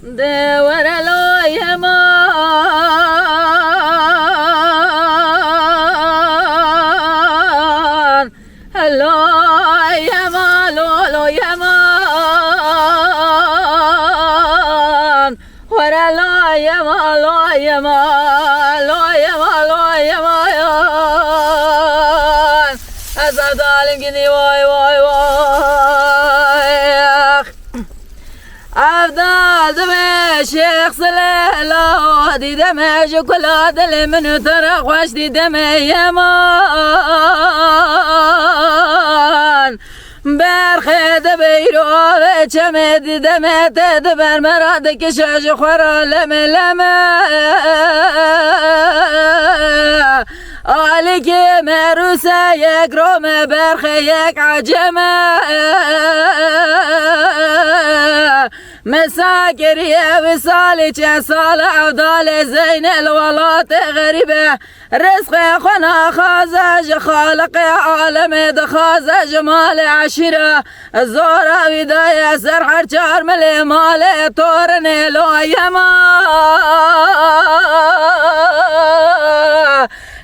دور لا يمان لا يمان لا يمان ورا لا يمان لا يمان لا يمان لا يمان أزاد عالم قدي واي واي واي أفضل دمي شيخ صليلا دي دمي شوكولاتة اللي من ترق وش دي دمي يمان برخي دبيرو بيشمي دي دمي تدبر مرادك شاش خورا لمي لمي عليك مروسة يك رومي برخي يك عجمي مساكر يا وصالي جسال عودال زين الولات غريبة رزق خنا خازج خالق عالم دخاز جمال عشيرة الزورة بداية سرحر جار ملي مالي تورني لو يما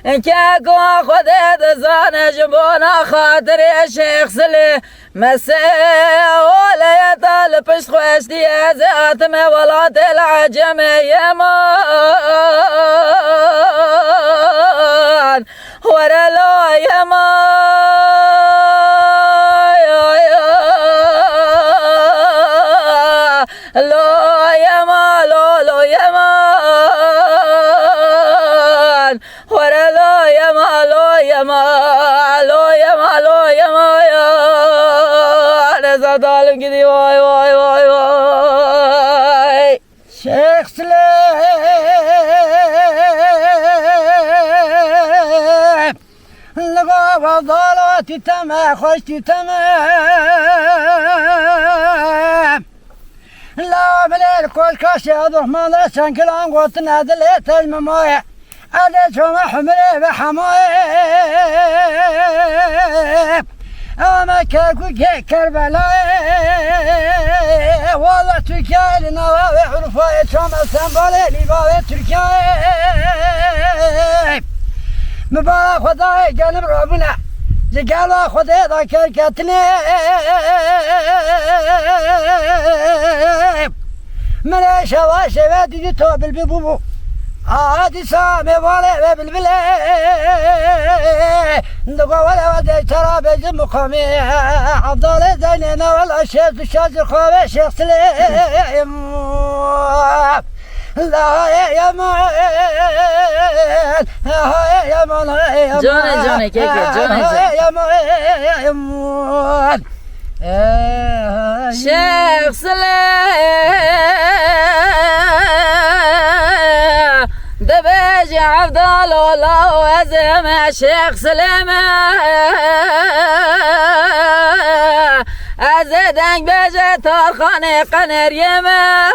كاكو خدت زان جبونا خاطر يا شيخ سلي مسي ولا يطال بشت خوش دي ازاتمي ولات العجمي يمان ورا لا يمان لا يمان لا يمان ورا لا يمان لا يمان لا يمان لا يمان ظالم كذي واي واي واي واي شيخ سليم لقى فضلاتي تمام خشتي تمام لا بليل كل كاشي أضح ما لسان كلام قوتنا دليت المماية أديت وما حملي بحماية أما كاكو كربلاء والله تركيا لنواوي حرفاية شامل سنبالي لباوي تركيا مبارك خداي جانب ربنا زقالا خداي ذاكر كاتني من شواشي وادي توب البيبوبو عادي سامي والي بالبلي ندقوا ولا ودي ترى بيجي مقامي عبدالي زينينا ولا شيخ الشاذ خوي شيخ سليم لا يا مان يا مان جوني كيكي جوني يا مان شيخ سليم دبيجي عبدال الله وزم شيخ سليم أزدنك بيجي تارخاني قنر يما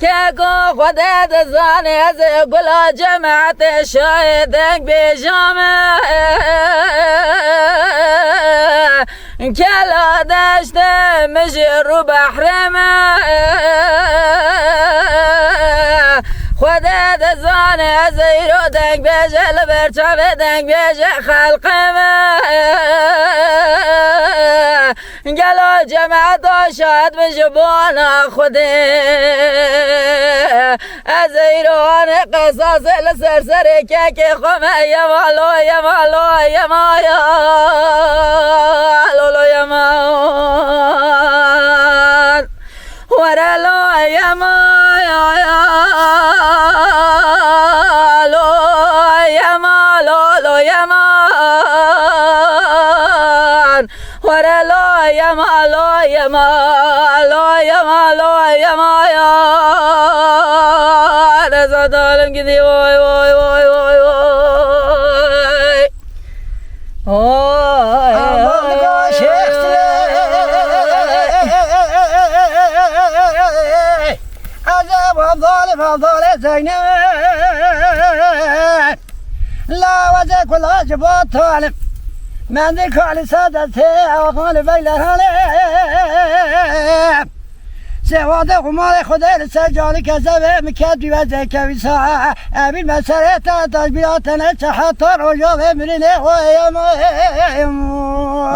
كاكو خدت الزاني أزي قلا جماعة شايدك بجامع كلا دشت مجر بحرمه خدت الزاني زيرو دنگ بيجي لبرچاوه دنگ بيجي خلقمه قالوا جماعة شاد بجبونا خدي أزيرون قصاص لسرسري كيكي خمه يمالو يمالو يمايا لولو يمان ورا لو يمايا لو يمان لولو يمان ورا لو يمان لو يمان لو يمان لو يمان رزا دالم كذي واي واي واي واي واي واي شيخ عذاب الظالم زينب لا وزك ولا جبات طالب من ذيك على سادتي وقال بيلها سواد قمار خدا لسجال کذبه مکدی و ذکوی ساعه ابی مسئله تشبیهات نچه حتی رجا و مرینه های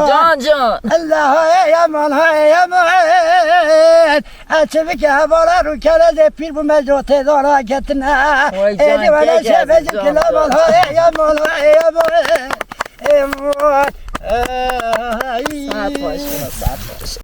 جان جان الله های امان های امان اچه بکه حوالا رو کلده پیر بو مجوته دارا کتنه ایدی ولی شبه کلام های امان های امان ساعت باش